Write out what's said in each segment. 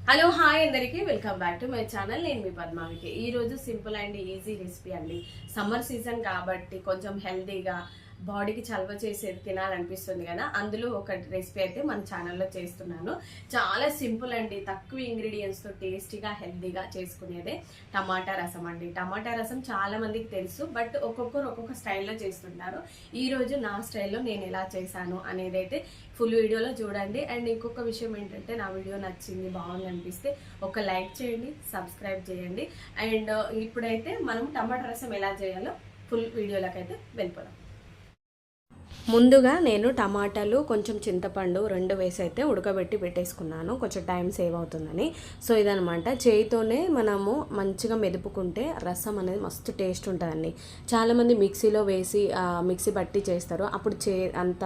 Hello hi అందరికీ welcome back to my channel. నేను మీ పద్మావికి. ఈరోజు సింపుల్ అండ్ ఈజీ రెసిపీ అండి. సమ్మర్ సీజన్ కాబట్టి కొంచెం హెల్తీగా బాడీకి చలవ చేసేది తినాలనిపిస్తుంది కదా, అందులో ఒక రెసిపీ అయితే మన ఛానల్లో చేస్తున్నాను. చాలా సింపుల్ అండి, తక్కువ ఇంగ్రీడియంట్స్తో టేస్టీగా హెల్తీగా చేసుకునేదే టమాటా రసం అండి. టమాటా రసం చాలా మందికి తెలుసు, బట్ ఒక్కొక్కరు ఒక్కొక్క స్టైల్లో చేస్తుంటారు. ఈరోజు నా స్టైల్లో నేను ఎలా చేశాను అనేది అయితే ఫుల్ వీడియోలో చూడండి. అండ్ ఇంకొక విషయం ఏంటంటే, నా వీడియో నచ్చింది బాగుంది అనిపిస్తే ఒక లైక్ చేయండి, సబ్స్క్రైబ్ చేయండి. అండ్ ఇప్పుడైతే మనం టమాటా రసం ఎలా చేయాలో ఫుల్ వీడియోలోకి అయితే వెళ్ళిపోదాం. ముందుగా నేను టమాటాలు కొంచెం చింతపండు రెండు వేసి అయితే ఉడకబెట్టి పెట్టేసుకున్నాను, కొంచెం టైం సేవ్ అవుతుందని. సో ఇదనమాట, చేయితోనే మనము మంచిగా మెదుపుకుంటే రసం అనేది మస్తు టేస్ట్ ఉంటుందండి. చాలామంది మిక్సీలో వేసి మిక్సీ పట్టి చేస్తారు, అప్పుడు అంత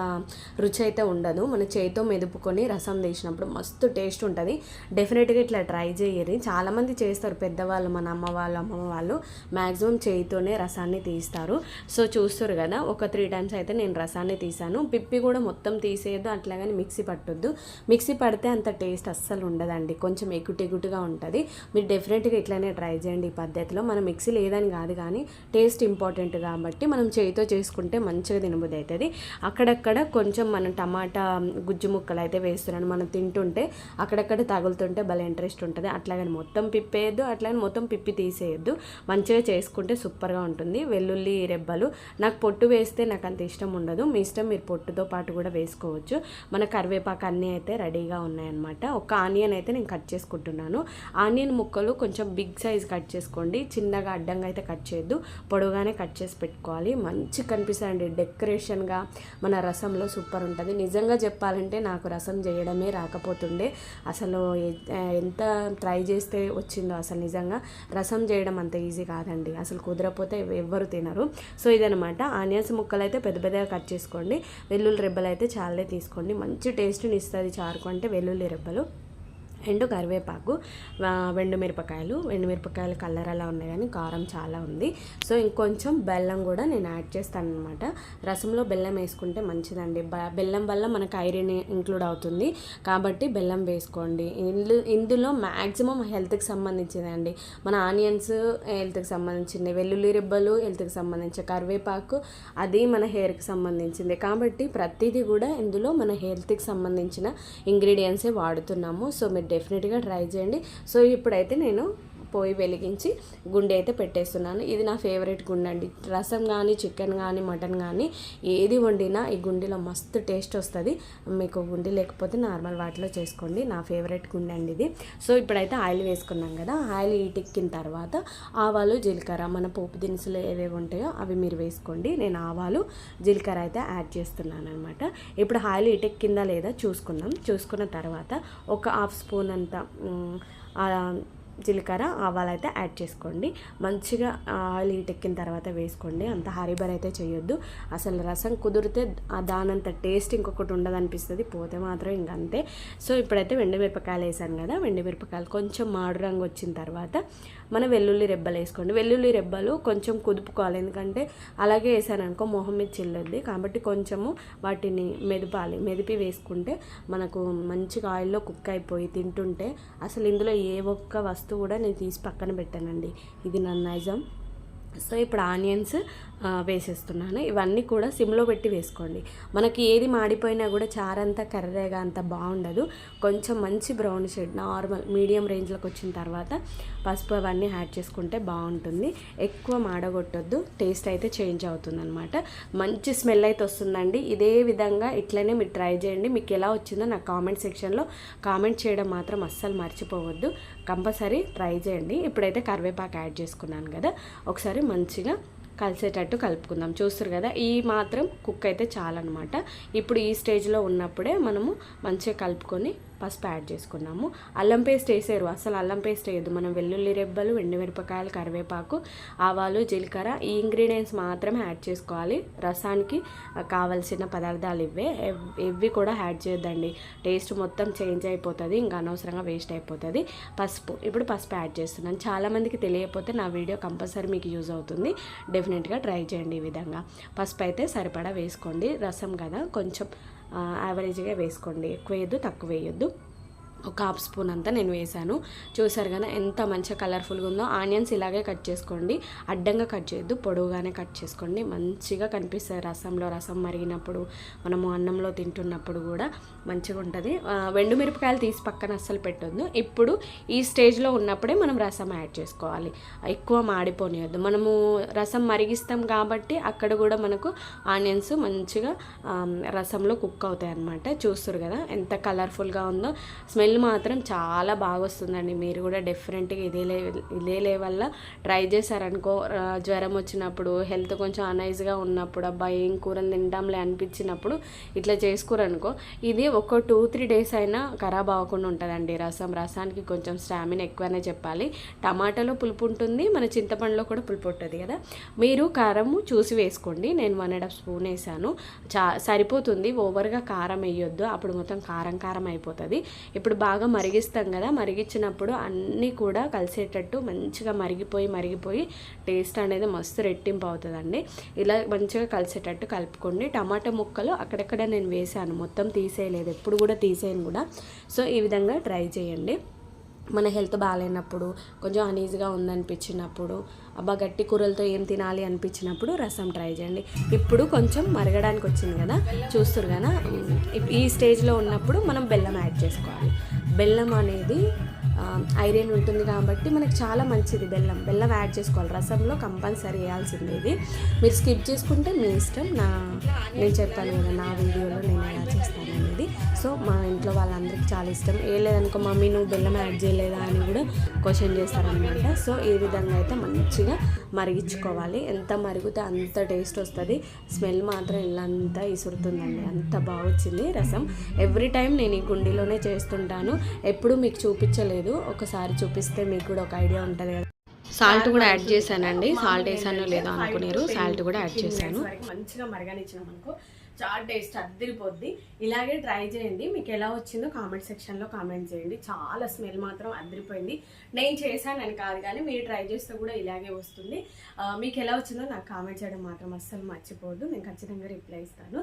రుచి అయితే ఉండదు. మన చేయితో మెదుపుకొని రసం తీసినప్పుడు మస్తు టేస్ట్ ఉంటుంది. డెఫినెట్గా ఇట్లా ట్రై చేయరు, చాలామంది చేస్తారు పెద్దవాళ్ళు, మన అమ్మ వాళ్ళు అమ్మమ్మ వాళ్ళు మ్యాక్సిమం చేయితోనే రసాన్ని తీస్తారు. సో చూస్తారు కదా, ఒక 3 times అయితే నేను రసాన్ని తీసాను. పిప్పి కూడా మొత్తం తీసేయద్దు, అట్లాగని మిక్సీ పట్టొద్దు. మిక్సీ పడితే అంత టేస్ట్ అస్సలు ఉండదండి, కొంచెం ఎగుటెగుటుగా ఉంటుంది. మీరు డెఫినెట్గా ఇట్లానే ట్రై చేయండి ఈ పద్ధతిలో. మనం మిక్సీ లేదని కాదు, కానీ టేస్ట్ ఇంపార్టెంట్ కాబట్టి మనం చేయితో చేసుకుంటే మంచిగా తినబుద్ధి అవుతుంది. అక్కడక్కడ కొంచెం మనం టమాటా గుజ్జు ముక్కలు అయితే వేస్తున్నాను, మనం తింటుంటే అక్కడక్కడ తగులుతుంటే భలే ఇంట్రెస్ట్ ఉంటుంది. అట్లాగని మొత్తం పిప్పేయద్దు, అట్లాగని మొత్తం పిప్పి తీసేయద్దు. మంచిగా చేసుకుంటే సూపర్గా ఉంటుంది. వెల్లుల్లి రెబ్బలు నాకు పొట్టు వేస్తే నాకు అంత ఇష్టం ఉండదు, మీ ఇష్టం, మీరు పొట్టుతో పాటు కూడా వేసుకోవచ్చు. మన కరివేపాకు అన్నీ అయితే రెడీగా ఉన్నాయన్నమాట. ఒక ఆనియన్ అయితే నేను కట్ చేసుకుంటున్నాను. ఆనియన్ ముక్కలు కొంచెం బిగ్ సైజ్ కట్ చేసుకోండి, చిన్నగా అడ్డంగా అయితే కట్ చేయొద్దు, పొడవుగానే కట్ చేసి పెట్టుకోవాలి. మంచి కనిపిస్తుంది డెకరేషన్గా, మన రసంలో సూపర్ ఉంటుంది. నిజంగా చెప్పాలంటే నాకు రసం చేయడమే రాకపోతుండే, అసలు ఎంత ట్రై చేస్తే వచ్చిందో. అసలు నిజంగా రసం చేయడం అంత ఈజీ కాదండి, అసలు కుదరపోతే ఎవ్వరు తినరు. సో ఇదనమాట, ఆనియన్స్ ముక్కలు అయితే పెద్ద పెద్దగా కట్ చేసుకోండి. వెల్లుల్లి రెబ్బలు అయితే చాలే తీసుకోండి, మంచి టేస్ట్ని ఇస్తుంది చారుకు అంటే వెల్లుల్లి రెబ్బలు. అండ్ కరివేపాకు, ఎండుమిరపకాయలు కలర్ అలా ఉన్నాయి కానీ కారం చాలా ఉంది. సో ఇంకొంచెం బెల్లం కూడా నేను యాడ్ చేస్తాను అనమాట. రసంలో బెల్లం వేసుకుంటే మంచిదండి, బెల్లం వల్ల మనకు ఐరన్ ఇంక్లూడ్ అవుతుంది కాబట్టి బెల్లం వేసుకోండి. ఇందులో మ్యాక్సిమం హెల్త్కి సంబంధించిందండి. మన ఆనియన్స్ హెల్త్కి సంబంధించింది, వెల్లుల్లి రెబ్బలు హెల్త్కి సంబంధించి, కరివేపాకు అది మన హెయిర్కి సంబంధించింది కాబట్టి ప్రతిదీ కూడా ఇందులో మన హెల్త్కి సంబంధించిన ఇంగ్రీడియంట్సే వాడుతున్నాము. సో మీరు డెఫినెట్గా ట్రై చేయండి. సో ఇప్పుడైతే నేను పొయ్యి వెలిగించి గుండె అయితే పెట్టేస్తున్నాను. ఇది నా ఫేవరెట్ గుండె అండి. రసం కానీ చికెన్ కానీ మటన్ కానీ ఏది వండినా ఈ గుండెలో మస్తు టేస్ట్ వస్తుంది. మీకు గుండె లేకపోతే నార్మల్ వాటిలో చేసుకోండి, నా ఫేవరెట్ గుండె అండి ఇది. సో ఇప్పుడైతే ఆయిల్ వేసుకున్నాం కదా, ఆయిల్ ఎక్కిన తర్వాత ఆవాలు జీలకర్ర మన పోపు దినుసులు ఏవేవి ఉంటాయో అవి మీరు వేసుకోండి. నేను ఆవాలు జీలకర్ర అయితే యాడ్ చేస్తున్నాను అనమాట. ఇప్పుడు ఆయిల్ ఎక్కిందా లేదా చూసుకున్న తర్వాత ఒక 1/2 స్పూన్ అంత జీలకర్ర ఆవాలు అయితే యాడ్ చేసుకోండి. మంచిగా ఆయిల్ ఎక్కిన తర్వాత వేసుకోండి, అంత హరిబర్ అయితే చేయొద్దు. అసలు రసం కుదిరితే దానంత టేస్ట్ ఇంకొకటి ఉండదనిపిస్తుంది, పోతే మాత్రం ఇంకంతే. సో ఇప్పుడైతే మిరపకాయలు వేసాను కదా, మిరపకాయలు కొంచెం మాడు రంగు వచ్చిన తర్వాత మన వెల్లుల్లి రెబ్బలు వేసుకోండి. వెల్లుల్లి రెబ్బలు కొంచెం కుదుపుకోవాలి, ఎందుకంటే అలాగే వేసాను అనుకో మొహం మీద చిల్లుద్ది కాబట్టి కొంచెము వాటిని మెదిపి వేసుకుంటే మనకు మంచిగా ఆయిల్లో కుక్ అయిపోయి తింటుంటే అసలు ఇందులో ఏ ఒక్క వస్తువు కూడా నేను తీసి పక్కన పెట్టానండి, ఇది నా నైజం. సో ఇప్పుడు ఆనియన్స్ వేసేస్తున్నాను. ఇవన్నీ కూడా సిమ్లో పెట్టి వేసుకోండి. మనకి ఏది మాడిపోయినా కూడా చారంతా కర్రేగా అంత బాగుండదు. కొంచెం మంచి బ్రౌన్ షేడ్ నార్మల్ మీడియం రేంజ్లోకి వచ్చిన తర్వాత పసుపు అవన్నీ యాడ్ చేసుకుంటే బాగుంటుంది. ఎక్కువ మాడగొట్టొద్దు, టేస్ట్ అయితే చేంజ్ అవుతుంది అనమాట. మంచి స్మెల్ అయితే వస్తుందండి. ఇదే విధంగా ఇట్లనే మీరు ట్రై చేయండి. మీకు ఎలా వచ్చిందో నాకు కామెంట్ సెక్షన్లో కామెంట్ చేయడం మాత్రం అస్సలు మర్చిపోవద్దు, కంపల్సరీ ట్రై చేయండి. ఇప్పుడైతే కరివేపాకు యాడ్ చేసుకున్నాను కదా, ఒకసారి మంచిగా కలిసేటట్టు కలుపుకుందాం. చూస్తారు కదా, ఈ మాత్రం కుక్ అయితే చాలన్నమాట. ఇప్పుడు ఈ స్టేజ్లో ఉన్నప్పుడే మనము మంచిగా కలుపుకొని పసుపు యాడ్ చేసుకున్నాము. అల్లం పేస్ట్ వేసారు, అసలు అల్లం పేస్ట్ వేయద్దు. మనం వెల్లుల్లి రెబ్బలు, ఎండుమిరపకాయలు, కరివేపాకు, ఆవాలు, జీలకర్ర ఈ ఇంగ్రీడియంట్స్ మాత్రమే యాడ్ చేసుకోవాలి. రసానికి కావలసిన పదార్థాలు ఇవి కూడా యాడ్ చేయొద్దండి, టేస్ట్ మొత్తం చేంజ్ అయిపోతుంది, ఇంకా అనవసరంగా వేస్ట్ అయిపోతుంది. ఇప్పుడు పసుపు యాడ్ చేస్తున్నాను. చాలామందికి తెలియకపోతే నా వీడియో కంపల్సరీ మీకు యూజ్ అవుతుంది, డెఫినెట్గా ట్రై చేయండి. ఈ విధంగా పసుపు అయితే సరిపడా వేసుకోండి, రసం కదా కొంచెం యావరేజ్గా వేసుకోండి, ఎక్కువ వేయద్దు తక్కువ వేయద్దు. ఒక హాఫ్ స్పూన్ అంతా నేను వేసాను. చూసారు కదా ఎంత మంచిగా కలర్ఫుల్గా ఉందో. ఆనియన్స్ ఇలాగే కట్ చేసుకోండి, అడ్డంగా కట్ చేయొద్దు, పొడవుగానే కట్ చేసుకోండి. మంచిగా కనిపిస్తుంది రసంలో. రసం మరిగినప్పుడు మనము అన్నంలో తింటున్నప్పుడు కూడా మంచిగా ఉంటుంది. వెండు మిరపకాయలు తీసి పక్కన అస్సలు పెట్టొద్దు. ఇప్పుడు ఈ స్టేజ్లో ఉన్నప్పుడే మనం రసం యాడ్ చేసుకోవాలి, ఎక్కువ మాడిపోనియద్దు. మనము రసం మరిగిస్తాం కాబట్టి అక్కడ కూడా మనకు ఆనియన్స్ మంచిగా రసంలో కుక్ అవుతాయి అన్నమాట. చూస్తారు కదా ఎంత కలర్ఫుల్గా ఉందో. స్మెల్ మాత్రం చాలా బాగా వస్తుందండి. మీరు కూడా డెఫినెట్గా ఇదే లెవెల్లో ట్రై చేశారనుకో, జ్వరం వచ్చినప్పుడు, హెల్త్ కొంచెం అనైజ్గా ఉన్నప్పుడు, అబ్బా ఏం కూరలు తింటాంలే అనిపించినప్పుడు ఇట్లా చేసుకురనుకో, ఇది ఒక 2-3 డేస్ అయినా ఖరాబ్ అవ్వకుండా ఉంటుందండి. రసానికి కొంచెం స్టామినా ఎక్కువనే చెప్పాలి. టమాటాలో పులుపు ఉంటుంది, మన చింతపండులో కూడా పులుపు ఉంటుంది కదా. మీరు కారము చూసి వేసుకోండి. నేను 1.5 స్పూన్ వేసాను, సరిపోతుంది. ఓవర్గా కారం వేయొద్దు, అప్పుడు మొత్తం కారం అయిపోతుంది. ఇప్పుడు బాగా మరిగిస్తాం కదా, మరిగించినప్పుడు అన్నీ కూడా కలిసేటట్టు మంచిగా మరిగిపోయి టేస్ట్ అనేది మస్తు రెట్టింపు అవుతుందండి. ఇలా మంచిగా కలిసేటట్టు కలుపుకోండి. టమాటా ముక్కలు అక్కడక్కడ నేను వేసాను, మొత్తం తీసేయలేదు, ఎప్పుడు కూడా తీసేయను కూడా. సో ఈ విధంగా ట్రై చేయండి. మన హెల్త్ బాగాలేనప్పుడు, కొంచెం అనీజీగా ఉందనిపించినప్పుడు, అబ్బా గట్టి కూరలతో ఏం తినాలి అనిపించినప్పుడు రసం ట్రై చేయండి. ఇప్పుడు కొంచెం మరగడానికి వచ్చింది కదా, చూస్తారు కదా. ఈ స్టేజ్లో ఉన్నప్పుడు మనం బెల్లం యాడ్ చేసుకోవాలి. బెల్లం అనేది ఐరన్ ఉంటుంది కాబట్టి మనకు చాలా మంచిది. బెల్లం యాడ్ చేసుకోవాలి రసంలో, కంపల్సరీ వేయాల్సింది. ఇది మీరు స్కిప్ చేసుకుంటే మీ ఇష్టం. నేను చెప్పాను కదా నా వీడియోలో నేను ఎలా చేస్తాను అనేది. సో మా ఇంట్లో వాళ్ళందరికీ చాలా ఇష్టం. లేదనుకో మమ్మీ నువ్వు బెల్లం యాడ్ చేయలేదా అని కూడా క్వశ్చన్ చేస్తారనమాట. సో ఈ విధంగా అయితే మంచిగా మరిగించుకోవాలి. ఎంత మరిగితే అంత టేస్ట్ వస్తుంది. స్మెల్ మాత్రం ఇల్లంతా ఇసురుతుందండి, అంత బాగా వచ్చింది రసం. ఎవ్రీ టైం నేను ఈ గుండిలోనే చేస్తుంటాను, ఎప్పుడు మీకు చూపించలేదు. ఒకసారి చూపిస్తే మీకు కూడా ఒక ఐడియా ఉంటుంది కదా. సాల్ట్ కూడా యాడ్ చేశానండి. సాల్ట్ వేసానో లేదో అనుకున్నారు, సాల్ట్ కూడా యాడ్ చేశాను. మంచిగా మరగనిచ్చినాం అనుకో, చాలా టేస్ట్ అద్దరిపోద్ది. ఇలాగే ట్రై చేయండి. మీకు ఎలా వచ్చిందో కామెంట్ సెక్షన్లో కామెంట్ చేయండి. చాలా స్మెల్ మాత్రం అద్దరిపోయింది. నేను చేశానని కాదు కానీ మీరు ట్రై చేస్తే కూడా ఇలాగే వస్తుంది. మీకు ఎలా వచ్చిందో నాకు కామెంట్ చేయడం మాత్రం అస్సలు మర్చిపోవద్దు, నేను ఖచ్చితంగా రిప్లై ఇస్తాను.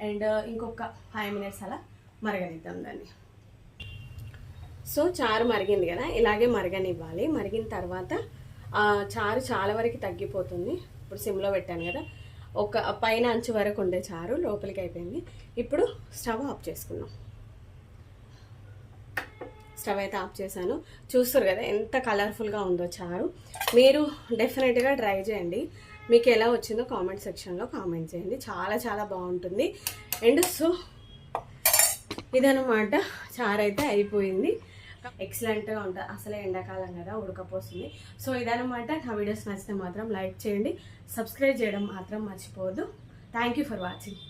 అండ్ ఇంకొక 5 minutes అలా మరగనిద్దాం దాన్ని. సో చారు మరిగింది కదా, ఇలాగే మరగనివ్వాలి. మరిగిన తర్వాత చారు చాలా వరకు తగ్గిపోతుంది. ఇప్పుడు సిమ్లో పెట్టాను కదా, ఒక పైన అంచు వరకు ఉండే చారు లోపలికి అయిపోయింది. ఇప్పుడు స్టవ్ ఆఫ్ చేసుకున్నాం. స్టవ్ అయితే ఆఫ్ చేశాను. చూస్తారు కదా ఎంత కలర్ఫుల్గా ఉందో చారు. మీరు డెఫినెట్గా ట్రై చేయండి. మీకు ఎలా వచ్చిందో కామెంట్ సెక్షన్లో కామెంట్ చేయండి. చాలా చాలా బాగుంటుంది. అండ్ సో ఇదనమాట, చారు అయితే అయిపోయింది. ఎక్సలెంట్గా ఉంటుంది. అసలే ఎండాకాలం కదా, ఉడకపోతుంది. సో ఇదనమాట. నా వీడియోస్ నచ్చితే మాత్రం లైక్ చేయండి, సబ్స్క్రైబ్ చేయడం మాత్రం మర్చిపోవద్దు. Thank you for watching.